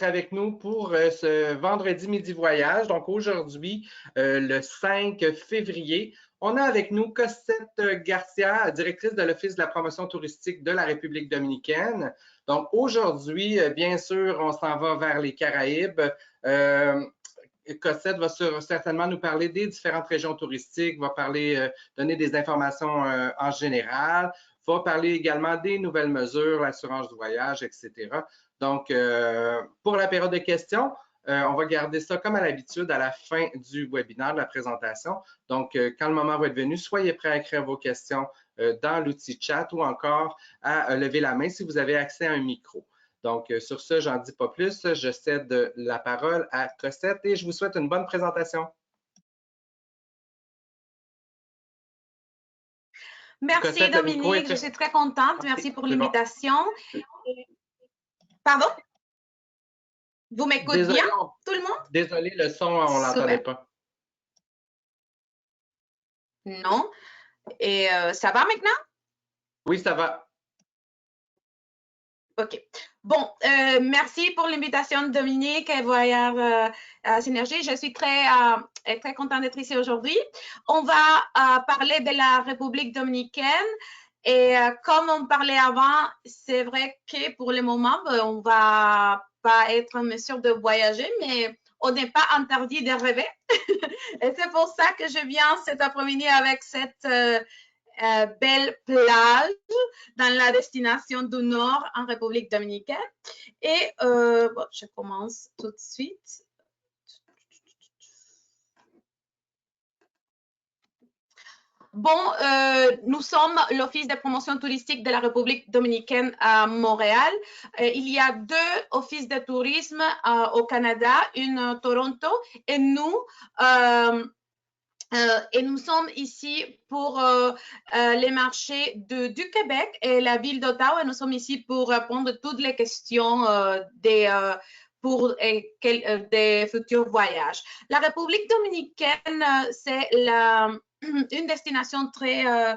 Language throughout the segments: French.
avec nous pour ce vendredi midi voyage. Donc aujourd'hui, le 5 février, on a avec nous Cosette Garcia, directrice de l'Office de la promotion touristique de la République dominicaine. Donc aujourd'hui, bien sûr, on s'en va vers les Caraïbes. Cosette va certainement nous parler des différentes régions touristiques, va parler, donner des informations en général, va parler également des nouvelles mesures, l'assurance du voyage, etc. Donc, pour la période de questions, on va garder ça comme à l'habitude à la fin du webinaire, de la présentation. Donc, quand le moment va être venu, soyez prêts à écrire vos questions dans l'outil chat ou encore à lever la main si vous avez accès à un micro. Donc, sur ce, j'en dis pas plus. Je cède la parole à Cosette et je vous souhaite une bonne présentation. Merci Cosette, Dominique, je suis très contente. Merci pour l'invitation. Bon. Pardon? Vous m'écoutez bien, tout le monde? Désolé, le son, on ne l'entendait pas. Non. Et ça va maintenant? Oui, ça va. OK. Bon, merci pour l'invitation, Dominique et Voyage Synergie. Je suis très contente d'être ici aujourd'hui. On va parler de la République dominicaine. Et comme on parlait avant, c'est vrai que pour le moment, on va pas être en mesure de voyager, mais on n'est pas interdit de rêver. Et c'est pour ça que je viens cet après-midi avec cette belle plage dans la destination du Nord en République dominicaine. Et bon, je commence tout de suite. Bon, nous sommes l'Office de promotion touristique de la République dominicaine à Montréal. Il y a deux offices de tourisme au Canada, une à Toronto, et nous sommes ici pour les marchés du Québec et la ville d'Ottawa. Nous sommes ici pour répondre à toutes les questions pour des futurs voyages. La République dominicaine, c'est une destination très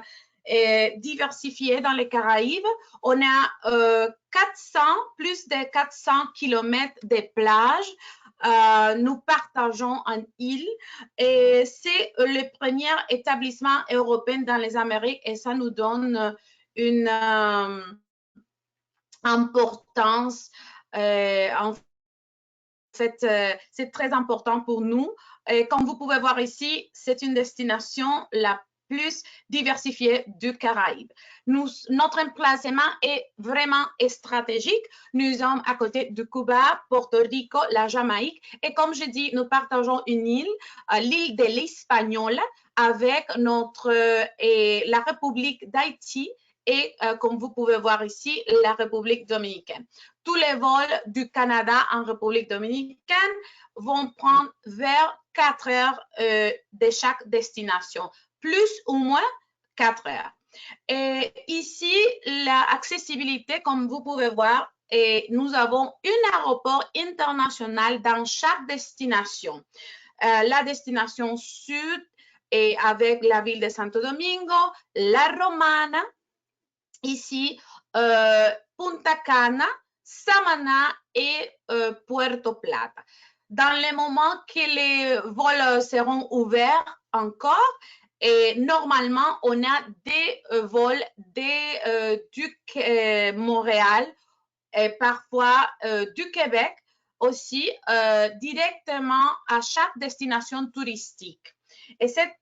diversifiée dans les Caraïbes. On a plus de 400 kilomètres de plages. Nous partageons une île et c'est le premier établissement européen dans les Amériques et ça nous donne une importance. En fait, c'est très important pour nous. Et comme vous pouvez voir ici, c'est une destination la plus diversifiée du Caraïbe. Notre emplacement est vraiment stratégique. Nous sommes à côté de Cuba, Porto Rico, la Jamaïque. Et comme je dis, nous partageons une île, l'île de l'Hispaniola, avec la République d'Haïti et comme vous pouvez voir ici, la République dominicaine. Tous les vols du Canada en République dominicaine vont prendre vers 4 heures de chaque destination, plus ou moins 4 heures. Et ici, l'accessibilité, comme vous pouvez voir, nous avons un aéroport international dans chaque destination. La destination sud est avec la ville de Santo Domingo, La Romana, ici, Punta Cana, Samaná et Puerto Plata. Dans les moments que les vols seront ouverts encore, et normalement, on a des vols du Montréal et parfois du Québec aussi directement à chaque destination touristique. Et c'est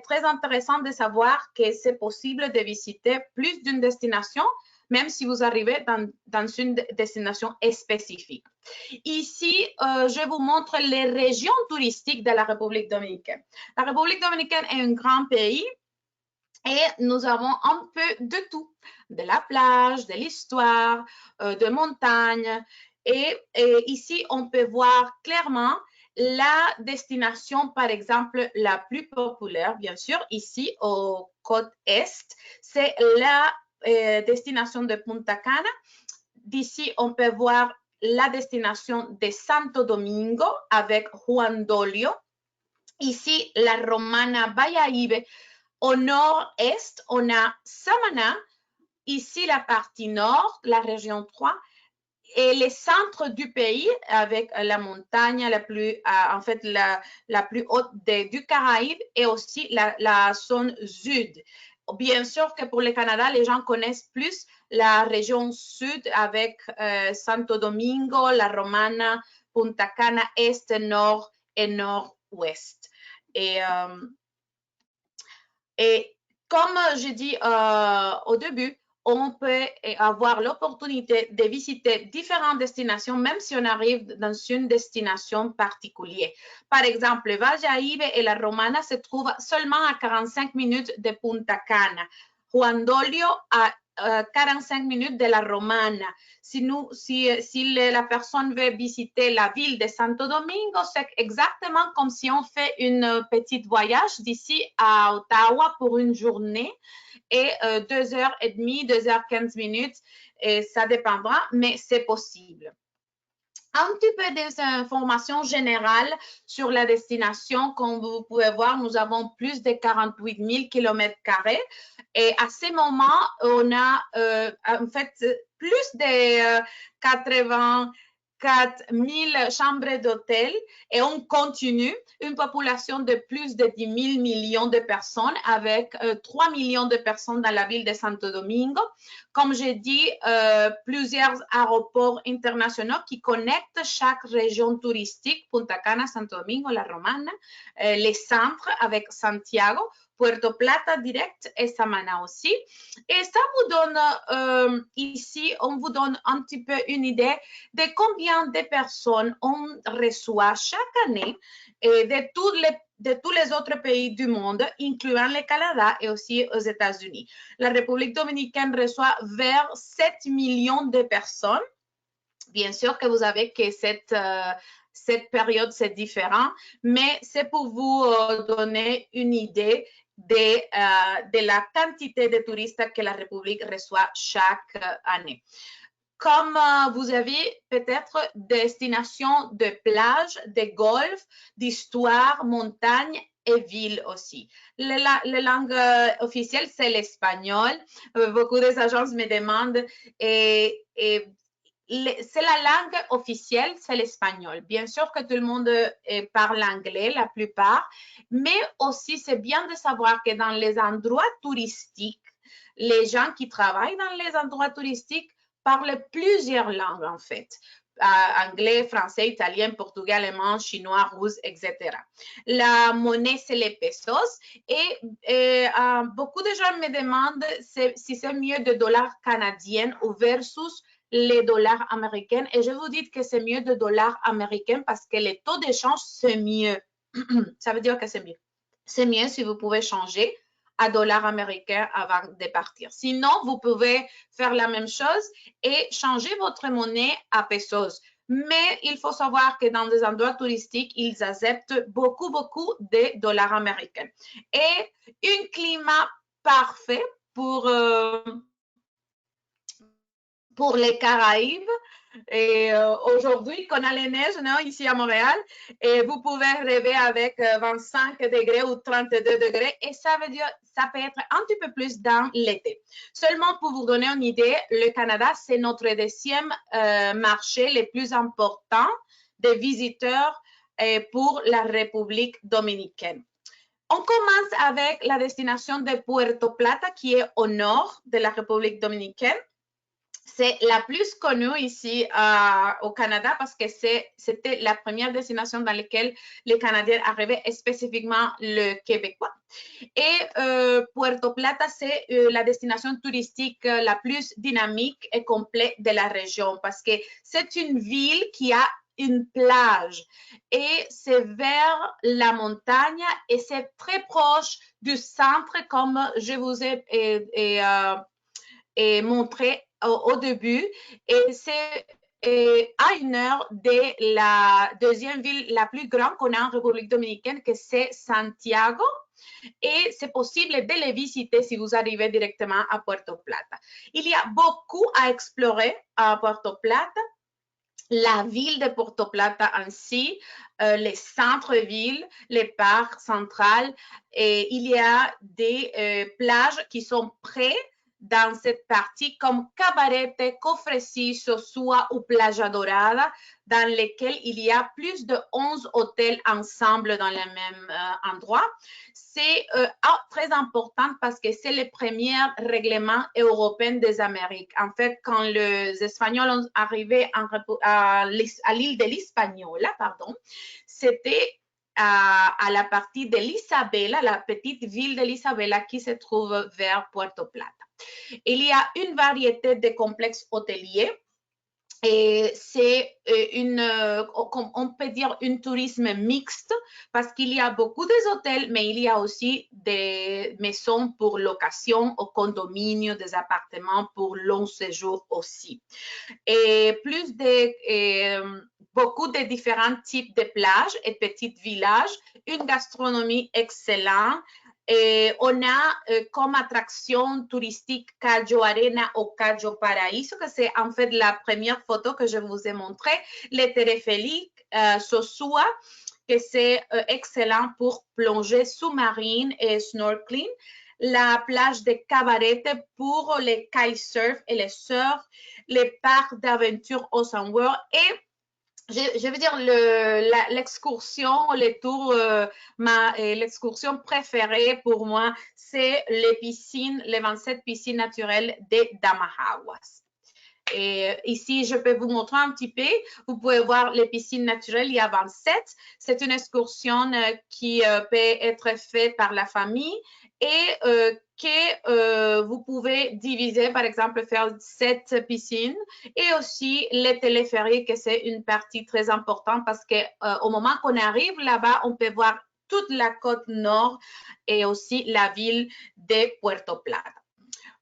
très intéressant de savoir que c'est possible de visiter plus d'une destination, même si vous arrivez dans une destination spécifique. Ici, je vous montre les régions touristiques de la République dominicaine. La République dominicaine est un grand pays et nous avons un peu de tout, de la plage, de l'histoire, de montagne. Et ici, on peut voir clairement la destination, par exemple, la plus populaire, bien sûr, ici au côte est, c'est la destination de Punta Cana. D'ici, on peut voir la destination de Santo Domingo avec Juan Dolio. Ici, la Romana Bayahíbe. Au nord-est, on a Samaná. Ici, la partie nord, la région 3. et les centres du pays avec la montagne la plus, en fait, la plus haute du Caraïbe et aussi la zone sud. Bien sûr que pour le Canada, les gens connaissent plus la région sud avec Santo Domingo, La Romana, Punta Cana, Est, Nord et Nord-Ouest. Et comme j'ai dit au début, on peut avoir l'opportunité de visiter différentes destinations, même si on arrive dans une destination particulière. Par exemple, Valjaíbe et La Romana se trouvent seulement à 45 minutes de Punta Cana. Juan Dolio à 45 minutes de La Romana. Si la personne veut visiter la ville de Santo Domingo, c'est exactement comme si on fait une petite voyage d'ici à Ottawa pour une journée et 2h30, 2h15 minutes, et ça dépendra, mais c'est possible. Un petit peu des informations générales sur la destination. Comme vous pouvez voir, nous avons plus de 48 000 km² et à ce moment, on a en fait plus de 84 000 chambres d'hôtel et on continue une population de plus de 10 000 millions de personnes avec 3 millions de personnes dans la ville de Santo Domingo. Comme j'ai dit, plusieurs aéroports internationaux qui connectent chaque région touristique, Punta Cana, Santo Domingo, La Romana, les centres avec Santiago, Puerto Plata direct et Samana aussi. Et ça vous donne ici, on vous donne un petit peu une idée de combien de personnes on reçoit chaque année et de tous les autres pays du monde, incluant le Canada et aussi aux États-Unis. La République dominicaine reçoit vers 7 millions de personnes. Bien sûr que vous avez que cette période, c'est différent, mais c'est pour vous donner une idée de la quantité de touristes que la République reçoit chaque année. Comme vous avez peut-être des destinations de plage, de golf, d'histoire, montagne et ville aussi. La langue officielle, c'est l'espagnol. Beaucoup des agences me demandent et c'est la langue officielle, c'est l'espagnol. Bien sûr que tout le monde parle anglais, la plupart, mais aussi c'est bien de savoir que dans les endroits touristiques, les gens qui travaillent dans les endroits touristiques parlent plusieurs langues en fait. Anglais, français, italien, portugais, allemand, chinois, russe, etc. La monnaie, c'est les pesos. Et beaucoup de gens me demandent si c'est mieux de dollars canadiens ou versus les dollars américains. Et je vous dis que c'est mieux de dollars américains parce que les taux d'échange, c'est mieux. Ça veut dire que c'est mieux. C'est mieux si vous pouvez changer à dollars américains avant de partir. Sinon, vous pouvez faire la même chose et changer votre monnaie à pesos. Mais il faut savoir que dans des endroits touristiques, ils acceptent beaucoup de dollars américains. Et un climat parfait pour les Caraïbes. Et aujourd'hui, qu'on a les neiges non, ici à Montréal, et vous pouvez rêver avec 25 degrés ou 32 degrés, et ça veut dire, ça peut être un petit peu plus dans l'été. Seulement pour vous donner une idée, le Canada, c'est notre deuxième marché le plus important des visiteurs pour la République dominicaine. On commence avec la destination de Puerto Plata, qui est au nord de la République dominicaine. C'est la plus connue ici au Canada parce que c'était la première destination dans laquelle les Canadiens arrivaient, spécifiquement le Québécois. Et Puerto Plata, c'est la destination touristique la plus dynamique et complète de la région parce que c'est une ville qui a une plage et c'est vers la montagne et c'est très proche du centre comme je vous ai montré au début et c'est à une heure de la deuxième ville la plus grande qu'on a en République dominicaine, que c'est Santiago. Et c'est possible de les visiter si vous arrivez directement à Puerto Plata. Il y a beaucoup à explorer à Puerto Plata. La ville de Puerto Plata en si, les centres-villes, les parcs centrales. Et il y a des plages qui sont près dans cette partie comme Cabarete, Cofresi, Sosúa ou Playa Dorada, dans lesquels il y a plus de 11 hôtels ensemble dans le même endroit. C'est très important parce que c'est le premier règlement européen des Amériques. En fait, quand les Espagnols ont arrivé à l'île de l'Hispaniola, c'était à la partie de l'Isabela, la petite ville de l'Isabela qui se trouve vers Puerto Plata. Il y a une variété de complexes hôteliers et c'est on peut dire un tourisme mixte parce qu'il y a beaucoup des hôtels, mais il y a aussi des maisons pour location au condominio, des appartements pour long séjour aussi. Et beaucoup de différents types de plages et petits villages, une gastronomie excellente. Et on a comme attraction touristique Cayo Arena ou Cayo Paraíso, que c'est en fait la première photo que je vous ai montrée, le téléphérique Sosúa, que c'est excellent pour plonger sous-marine et snorkeling. La plage de Cabarete pour les kitesurf et les surf, les parcs d'aventure Ocean World et je veux dire l'excursion, les tours, l'excursion préférée pour moi, c'est les piscines, les 27 piscines naturelles de Damajaguas. Et ici, je peux vous montrer un petit peu. Vous pouvez voir les piscines naturelles, il y a 27. C'est une excursion qui peut être faite par la famille et que vous pouvez diviser, par exemple, faire 7 piscines et aussi les téléphériques, c'est une partie très importante parce qu'au moment qu'on arrive là-bas, on peut voir toute la côte nord et aussi la ville de Puerto Plata.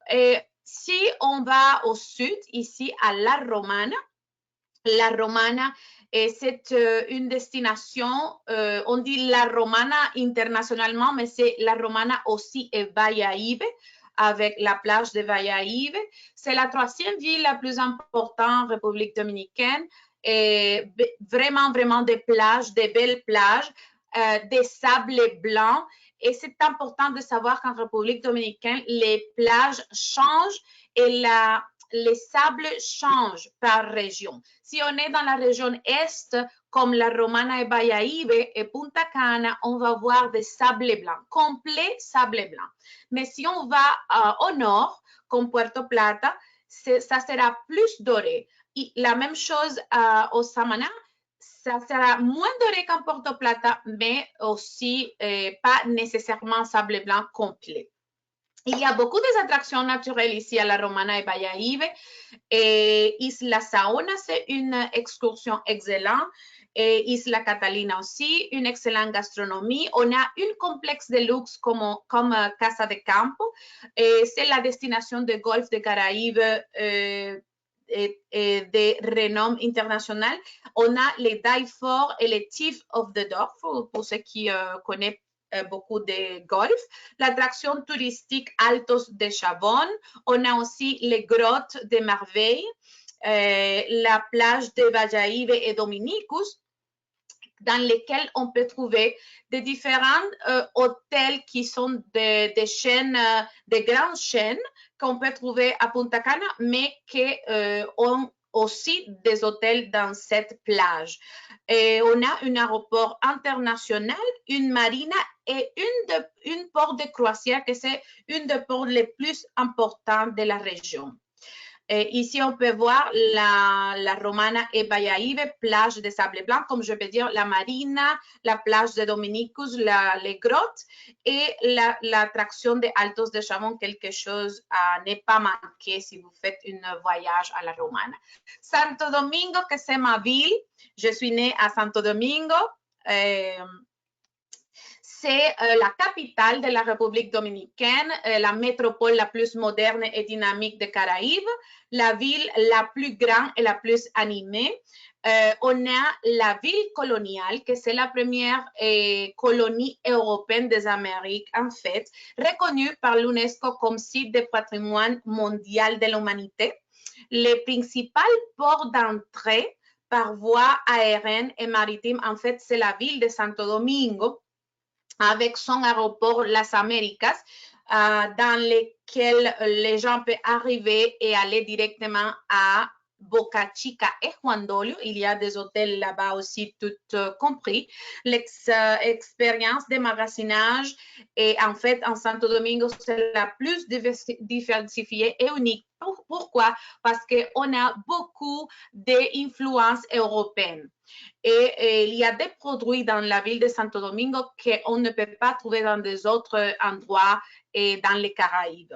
Et si on va au sud, ici à La Romana, c'est une destination, on dit La Romana internationalement, mais c'est La Romana aussi et Bayahíbe, avec la plage de Bayahíbe. C'est la 3e ville la plus importante en République dominicaine et vraiment, vraiment des plages, des belles plages, des sables blancs. Et c'est important de savoir qu'en République dominicaine, les plages changent et les sables changent par région. Si on est dans la région Est, comme La Romana et Bayahíbe et Punta Cana, on va voir des sables blancs, complets sables blancs. Mais si on va au nord, comme Puerto Plata, ça sera plus doré. Et la même chose au Samaná, ça sera moins doré qu'en Puerto Plata, mais aussi pas nécessairement sable blanc complet. Il y a beaucoup d'attractions naturelles ici à La Romana et Bayahíbe. Et Isla Saona, c'est une excursion excellente. Et Isla Catalina aussi, une excellente gastronomie. On a un complexe de luxe comme Casa de Campo. C'est la destination de golf de Caraïbes de renom international. On a les Dive Fort et les Thief of the Dorf, pour ceux qui connaissent beaucoup de golf. L'attraction touristique Altos de Chabón. On a aussi les grottes de Merveille, la plage de Bayahíbe et Dominicus, dans lesquels on peut trouver des différents hôtels qui sont des chaînes, des grandes chaînes qu'on peut trouver à Punta Cana, mais qui ont aussi des hôtels dans cette plage. Et on a un aéroport international, une marina et une port de croisière, que c'est une des ports les plus importants de la région. Et ici, on peut voir la Romana et Bayahíbe, plage de sable blanc, comme je peux dire, la marina, la plage de Dominicus, les grottes et l'attraction de Altos de Chabón, quelque chose à ne pas manquer si vous faites un voyage à la Romana. Santo Domingo, que c'est ma ville. Je suis née à Santo Domingo. C'est la capitale de la République dominicaine, la métropole la plus moderne et dynamique des Caraïbes, la ville la plus grande et la plus animée. On a la ville coloniale, que c'est la première colonie européenne des Amériques, en fait, reconnue par l'UNESCO comme site de patrimoine mondial de l'humanité. Les principaux ports d'entrée par voie aérienne et maritime, en fait, c'est la ville de Santo Domingo, avec son aéroport Las Américas, dans lesquels les gens peuvent arriver et aller directement à Boca Chica et Juan Dolio. Il y a des hôtels là-bas aussi, tout compris. L'expérience de magasinage et en fait, en Santo Domingo, c'est la plus diversifiée et unique. Pourquoi? Parce qu'on a beaucoup d'influences européennes. Et il y a des produits dans la ville de Santo Domingo qu'on ne peut pas trouver dans des autres endroits et dans les Caraïbes.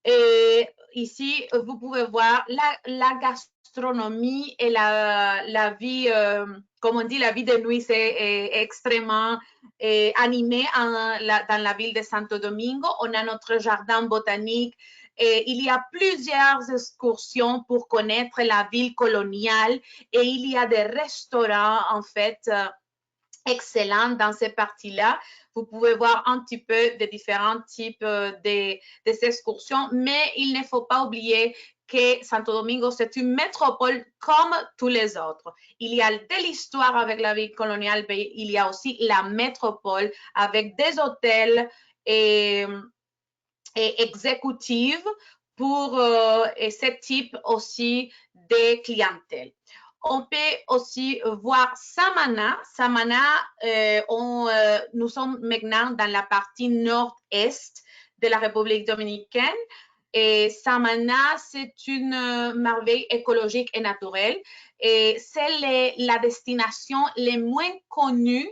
Et ici, vous pouvez voir la gastronomie et la vie, comme on dit, la vie de nuit, c'est extrêmement animé dans la ville de Santo Domingo. On a notre jardin botanique. Et il y a plusieurs excursions pour connaître la ville coloniale et il y a des restaurants, en fait, excellents dans ces parties-là. Vous pouvez voir un petit peu de différents types des excursions, mais il ne faut pas oublier que Santo Domingo, c'est une métropole comme tous les autres. Il y a de l'histoire avec la vie coloniale, mais il y a aussi la métropole avec des hôtels et exécutifs pour ce type aussi de clientèle. On peut aussi voir Samana. Samana, nous sommes maintenant dans la partie nord-est de la République dominicaine. Et Samana, c'est une merveille écologique et naturelle. Et c'est la destination la moins connue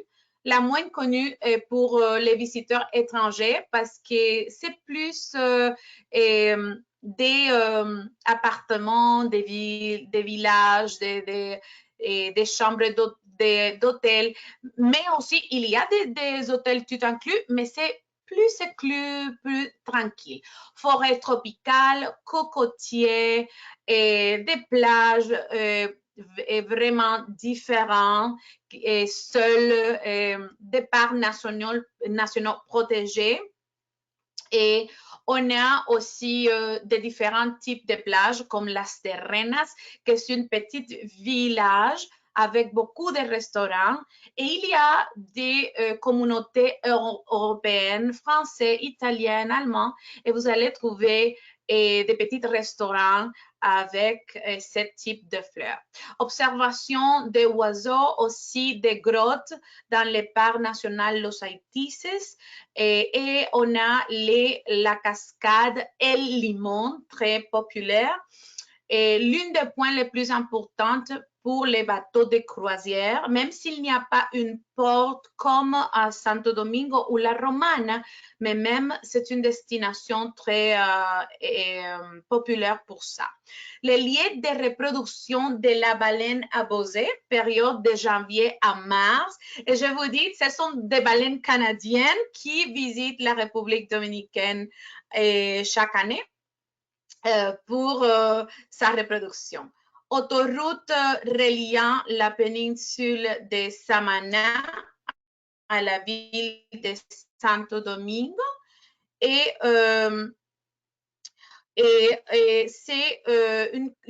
pour les visiteurs étrangers parce que c'est plus des appartements, des villages, des chambres d'hôtel, mais aussi il y a des hôtels tout inclus, mais c'est plus exclu, plus tranquille. Forêt tropicale, cocotiers, et des plages vraiment différents, et seuls, des parcs nationaux protégés. Et on a aussi des différents types de plages comme Las Terrenas, qui est une petite village avec beaucoup de restaurants. Et il y a des communautés européennes, français, italiennes, allemands. Et vous allez trouver des petits restaurants avec ce type de fleurs. Observation des oiseaux, aussi des grottes dans le parc national Los Aitices. Et on a la cascade El Limón, très populaire. Et l'une des points les plus importants pour les bateaux de croisière, même s'il n'y a pas une porte comme à Santo Domingo ou la Romana, mais même c'est une destination très populaire pour ça. Les lieux de reproduction de la baleine abossée, période de janvier à mars, et je vous dis, ce sont des baleines canadiennes qui visitent la République dominicaine chaque année pour sa reproduction. Autoroute reliant la péninsule de Samana à la ville de Santo Domingo et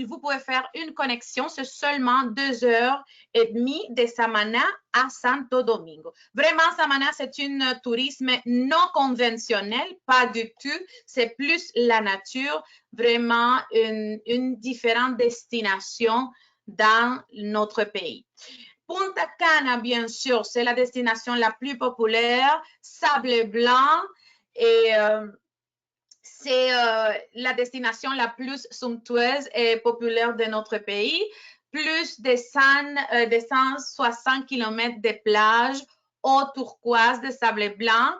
vous pouvez faire une connexion, c'est seulement 2h30 de Samana à Santo Domingo. Vraiment, Samana, c'est un tourisme non conventionnel, pas du tout. C'est plus la nature, vraiment une différente destination dans notre pays. Punta Cana, bien sûr, c'est la destination la plus populaire, sable blanc et c'est la destination la plus somptueuse et populaire de notre pays. Plus de 160 km de plages, eau turquoise de sable blanc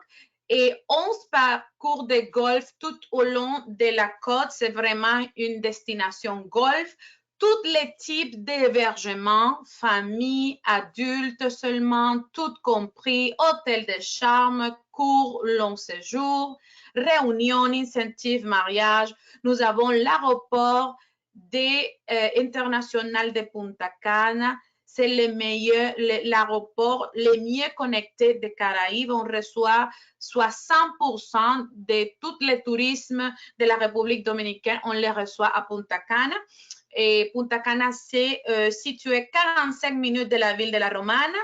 et 11 parcours de golf tout au long de la côte. C'est vraiment une destination golf. Tous les types d'hébergement, famille, adultes seulement, tout compris, hôtel de charme, court, long séjour, réunion, incentive, mariage. Nous avons l'aéroport international de Punta Cana. C'est l'aéroport le mieux connecté des Caraïbes. On reçoit 60% de tous les tourismes de la République dominicaine. On les reçoit à Punta Cana. Et Punta Cana, c'est situé 45 minutes de la ville de la Romana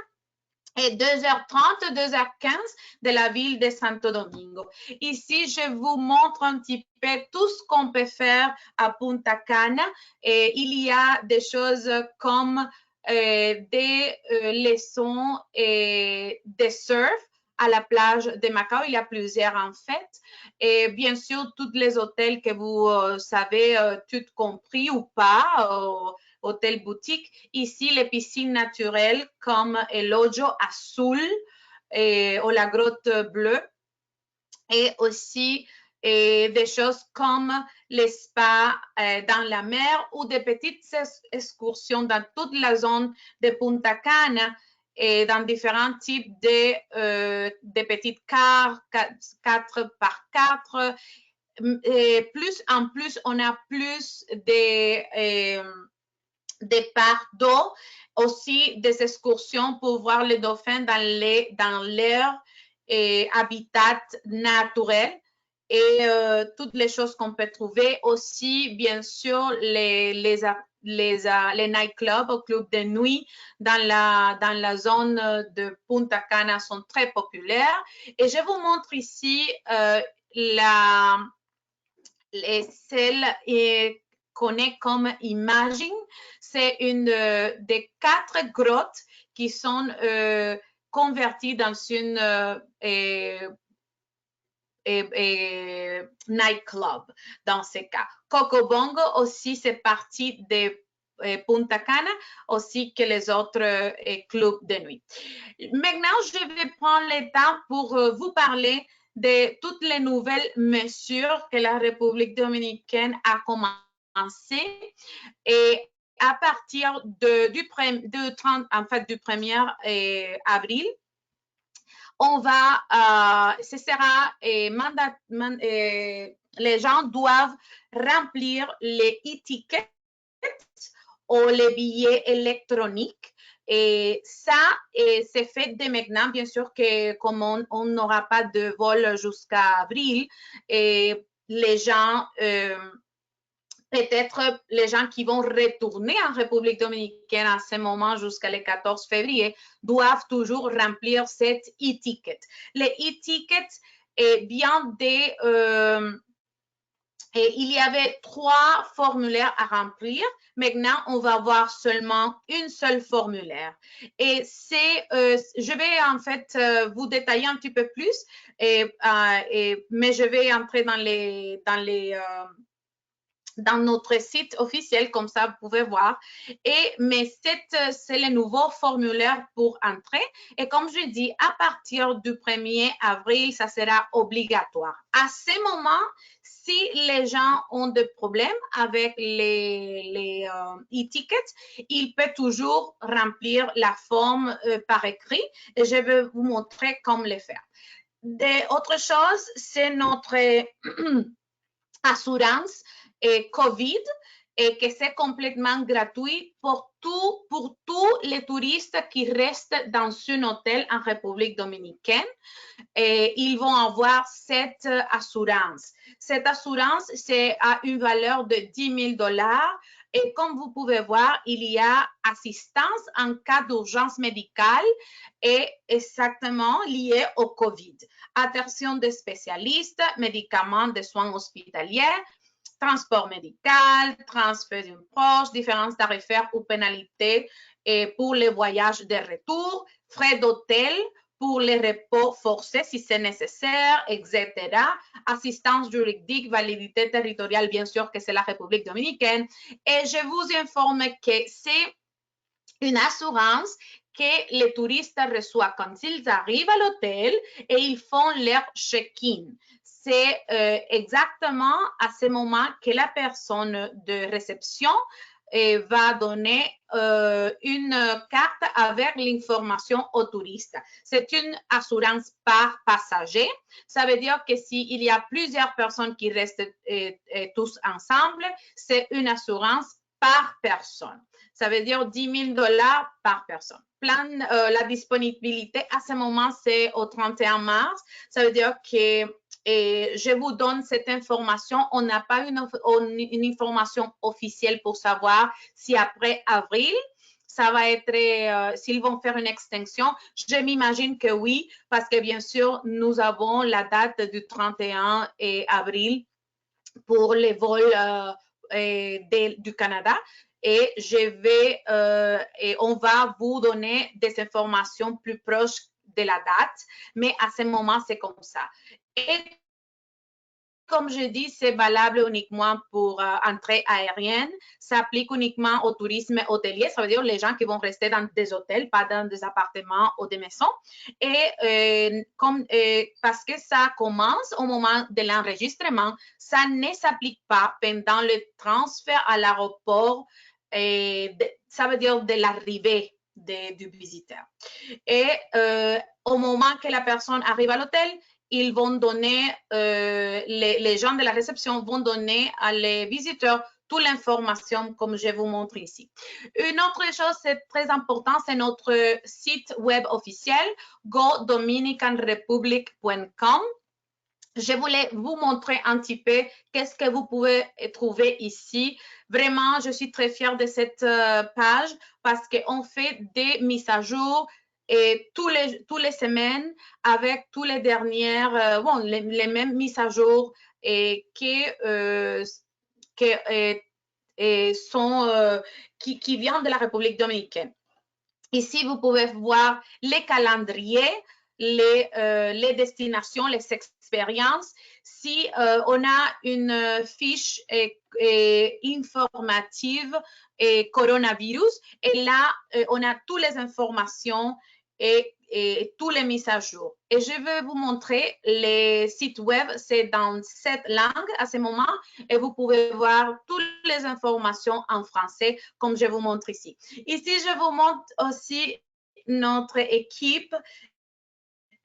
et 2h30, 2h15 de la ville de Santo Domingo. Ici, je vous montre un petit peu tout ce qu'on peut faire à Punta Cana. Et il y a des choses comme des leçons de surf à la plage de Macao. Il y a plusieurs en fait. Et bien sûr, tous les hôtels que vous savez, tout compris ou pas, hôtel boutique. Ici, les piscines naturelles comme el Hoyo Azul ou la grotte bleue. Et aussi des choses comme les spas dans la mer ou des petites excursions dans toute la zone de Punta Cana et dans différents types de petites cars 4x4. Et plus en plus, on a plus des parcs d'eau, aussi des excursions pour voir les dauphins dans leur habitat naturel et toutes les choses qu'on peut trouver. Aussi, bien sûr, les nightclubs, au club de nuit dans la zone de Punta Cana sont très populaires. Et je vous montre ici celle qu'on est comme Imagine. C'est une des 4 grottes qui sont converties dans une nightclub dans ce cas. Coco Bongo aussi, c'est partie de Punta Cana, aussi que les autres clubs de nuit. Maintenant, je vais prendre le temps pour vous parler de toutes les nouvelles mesures que la République dominicaine a commencé et à partir du 1er avril, on va, ce sera les gens doivent remplir les étiquettes ou les billets électroniques. Et ça, c'est fait dès maintenant. Bien sûr que comme on n'aura pas de vol jusqu'à avril, et les gens, peut-être les gens qui vont retourner en République dominicaine à ce moment jusqu'à le 14 février doivent toujours remplir cette étiquette. Les étiquettes bien des... et il y avait 3 formulaires à remplir. Maintenant, on va voir seulement une seule formulaire. Et je vais en fait vous détailler un petit peu plus, mais je vais entrer dans notre site officiel, comme ça vous pouvez voir. Mais c'est le nouveau formulaire pour entrer. Et comme je dis, à partir du 1er avril, ça sera obligatoire. À ce moment, si les gens ont des problèmes avec les étiquettes, ils peuvent toujours remplir la forme par écrit. Et je vais vous montrer comment le faire. Autre chose, c'est notre assurance COVID et que c'est complètement gratuit pour tous les touristes qui restent dans un hôtel en République dominicaine. Et ils vont avoir cette assurance. Cette assurance, c'est à une valeur de $10,000. Et comme vous pouvez voir, il y a assistance en cas d'urgence médicale et exactement liée au COVID. Attention des spécialistes, médicaments de soins hospitaliers, transport médical, transfert d'une proche, différences tarifaires ou pénalités pour les voyages de retour, frais d'hôtel pour les repos forcés si c'est nécessaire, etc. Assistance juridique, validité territoriale, bien sûr que c'est la République dominicaine. Et je vous informe que c'est une assurance que les touristes reçoivent quand ils arrivent à l'hôtel et ils font leur check-in. C'est exactement à ce moment que la personne de réception va donner une carte avec l'information aux touristes. C'est une assurance par passager. Ça veut dire que s'il y a plusieurs personnes qui restent tous ensemble, c'est une assurance par personne. Ça veut dire $10,000 par personne. La disponibilité à ce moment, c'est au 31 mars. Ça veut dire que je vous donne cette information. On n'a pas une information officielle pour savoir si après avril, ça va être, s'ils vont faire une extension, je m'imagine que oui, parce que bien sûr, nous avons la date du 31 avril pour les vols du Canada. Et on va vous donner des informations plus proches de la date, mais à ce moment, c'est comme ça. Et comme je dis, c'est valable uniquement pour entrée aérienne. Ça applique uniquement au tourisme hôtelier, ça veut dire les gens qui vont rester dans des hôtels, pas dans des appartements ou des maisons. Et parce que ça commence au moment de l'enregistrement, ça ne s'applique pas pendant le transfert à l'aéroport, ça veut dire de l'arrivée du visiteur. Et au moment que la personne arrive à l'hôtel, ils vont donner, les gens de la réception vont donner à les visiteurs toute l'information comme je vous montre ici. Une autre chose, c'est très important, c'est notre site web officiel, godominicanrepublic.com. Je voulais vous montrer un petit peu qu'est-ce que vous pouvez trouver ici. Vraiment, je suis très fière de cette page parce qu'on fait des mises à jour et tous les semaines avec tous les dernières, les mêmes mises à jour et qui viennent de la République dominicaine. Ici, vous pouvez voir les calendriers, les destinations, les expériences. Si on a une fiche informative et coronavirus, et là, on a toutes les informations et toutes les mises à jour. Et je vais vous montrer les sites web, c'est dans 7 langues à ce moment, et vous pouvez voir toutes les informations en français, comme je vous montre ici. Ici, je vous montre aussi notre équipe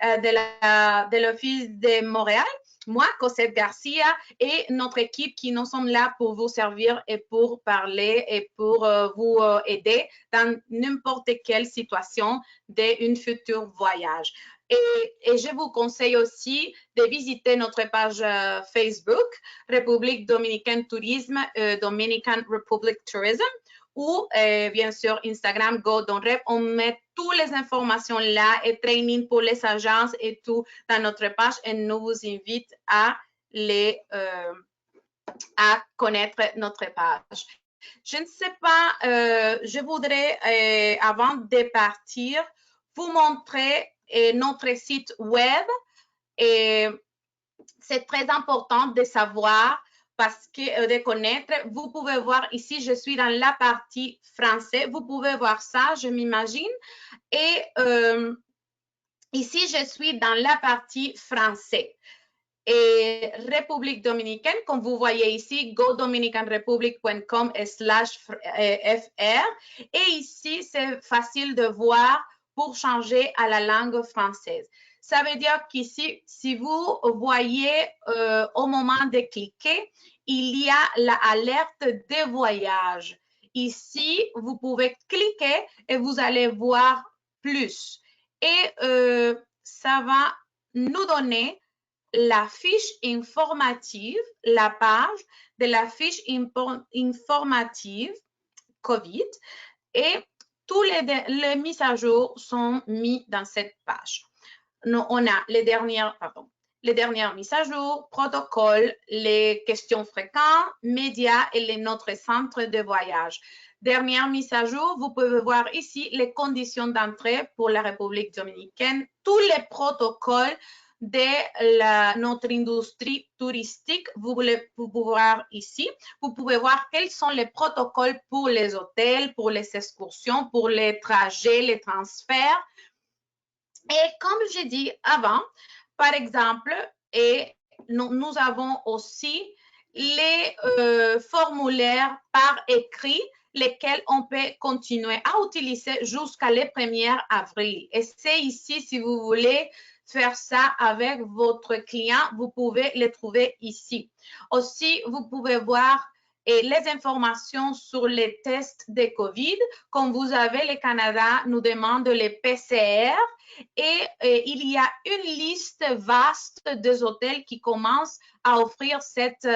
de l'Office de Montréal, moi, Cosette Garcia, et notre équipe qui nous sommes là pour vous servir et pour parler et pour vous aider dans n'importe quelle situation d'un futur voyage. Et je vous conseille aussi de visiter notre page Facebook, République Dominicaine Tourisme, Dominican Republic Tourism, ou bien sûr Instagram, GoDonRep. On met toutes les informations là et training pour les agences et tout dans notre page et nous vous invite à connaître notre page. Je ne sais pas, je voudrais, avant de partir, vous montrer notre site web. Et c'est très important de savoir parce que de connaître, vous pouvez voir ici, je suis dans la partie français. Vous pouvez voir ça, je m'imagine. Et ici, je suis dans la partie français. Et République dominicaine, comme vous voyez ici, godominicanrepublic.com/fr. Et ici, c'est facile de voir pour changer à la langue française. Ça veut dire qu'ici, si vous voyez au moment de cliquer, il y a l'alerte des voyages. Ici, vous pouvez cliquer et vous allez voir plus. Et ça va nous donner la fiche informative, la page de la fiche informative COVID et tous les mises à jour sont mis dans cette page. On a les dernières mises à jour, protocoles, les questions fréquentes, médias et notre centre de voyage. Dernière mise à jour, vous pouvez voir ici les conditions d'entrée pour la République dominicaine, tous les protocoles de notre industrie touristique. Vous pouvez voir ici. Vous pouvez voir quels sont les protocoles pour les hôtels, pour les excursions, pour les trajets, les transferts. Et comme j'ai dit avant, par exemple, nous avons aussi les formulaires par écrit, lesquels on peut continuer à utiliser jusqu'à le 1er avril. Et c'est ici, si vous voulez faire ça avec votre client, vous pouvez les trouver ici. Aussi, vous pouvez voir les informations sur les tests de COVID. Comme vous avez, le Canada nous demande les PCR et il y a une liste vaste des hôtels qui commencent à offrir cette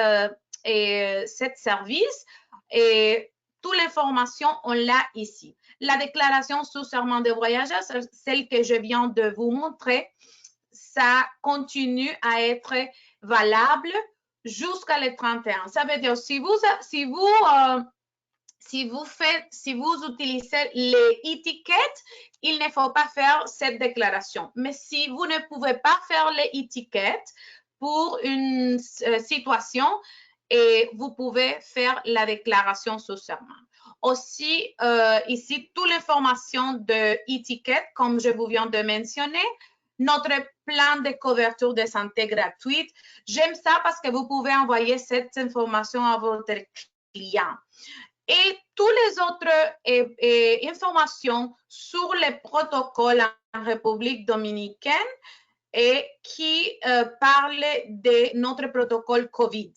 service et toute l'information, on l'a ici. la déclaration sous serment de voyageur, celle que je viens de vous montrer, ça continue à être valable jusqu'à le 31. Ça veut dire si vous utilisez les étiquettes, il ne faut pas faire cette déclaration. Mais si vous ne pouvez pas faire les étiquettes pour une situation, et vous pouvez faire la déclaration sous serment. Aussi, ici, toute l'information de étiquette, comme je vous viens de mentionner, notre plan de couverture de santé gratuite. J'aime ça parce que vous pouvez envoyer cette information à votre client. Et toutes les autres informations sur les protocoles en République dominicaine et qui parlent de notre protocole COVID.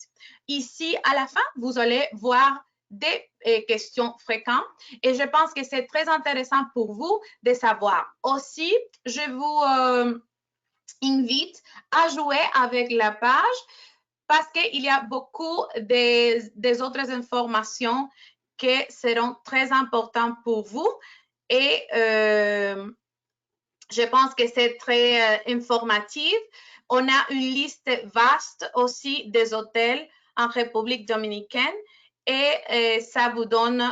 Ici, à la fin, vous allez voir des questions fréquentes et je pense que c'est très intéressant pour vous de savoir. Aussi, je vous invite à jouer avec la page parce qu'il y a beaucoup des autres informations qui seront très importantes pour vous et je pense que c'est très informatif. On a une liste vaste aussi des hôtels en République dominicaine et ça vous donne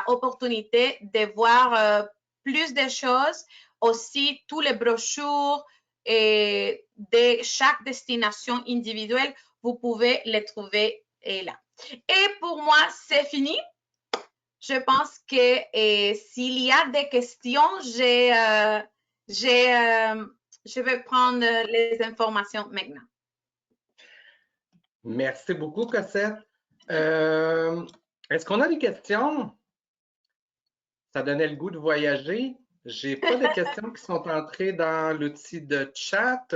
l'opportunité de voir plus de choses, aussi tous les brochures et de chaque destination individuelle, vous pouvez les trouver là. Et pour moi, c'est fini. Je pense que s'il y a des questions, je vais prendre les informations maintenant. Merci beaucoup, Cossette. Est-ce qu'on a des questions? Ça donnait le goût de voyager. J'ai pas de questions qui sont entrées dans l'outil de chat.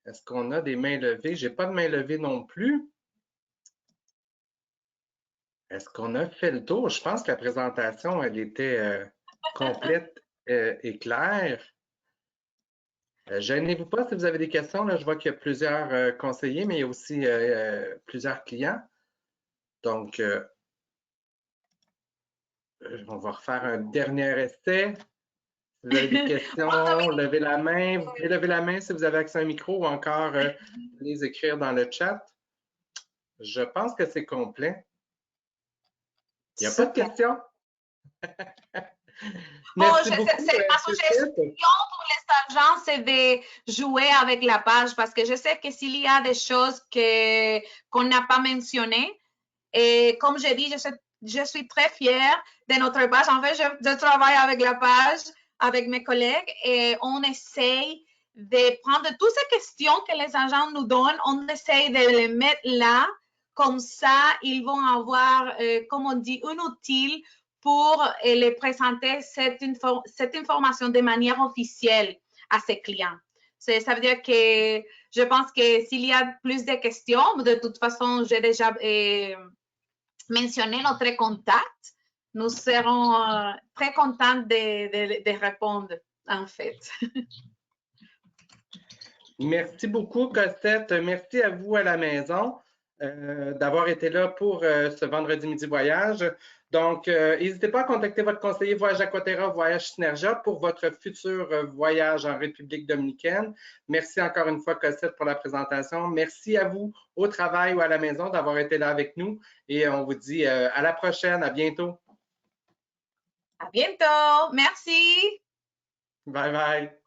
Est-ce qu'on a des mains levées? J'ai pas de mains levées non plus. Est-ce qu'on a fait le tour? Je pense que la présentation, elle était complète et claire. Gênez-vous pas si vous avez des questions. Là, je vois qu'il y a plusieurs conseillers, mais il y a aussi plusieurs clients. Donc, on va refaire un dernier essai. Si vous avez des questions, levez la main. Vous pouvez lever la main si vous avez accès à un micro ou encore les écrire dans le chat. Je pense que c'est complet. Il n'y a pas de questions? Merci beaucoup. Ma suggestion pour les agents, c'est de jouer avec la page parce que je sais que s'il y a des choses qu'on n'a pas mentionnées, et comme j'ai dit, je suis très fière de notre page. En fait, je travaille avec la page, avec mes collègues, et on essaye de prendre toutes ces questions que les agents nous donnent, on essaye de les mettre là. Comme ça, ils vont avoir, comme on dit, un outil pour les présenter cette information de manière officielle à ses clients. Ça veut dire que je pense que s'il y a plus de questions, de toute façon, j'ai déjà mentionné notre contact. Nous serons très contents de répondre, en fait. Merci beaucoup, Cossette. Merci à vous à la maison d'avoir été là pour ce vendredi midi voyage. Donc, n'hésitez pas à contacter votre conseiller Voyage Aquaterra, Voyage Synergia pour votre futur voyage en République dominicaine. Merci encore une fois, Cossette, pour la présentation. Merci à vous au travail ou à la maison d'avoir été là avec nous et on vous dit à la prochaine. À bientôt. À bientôt. Merci. Bye bye.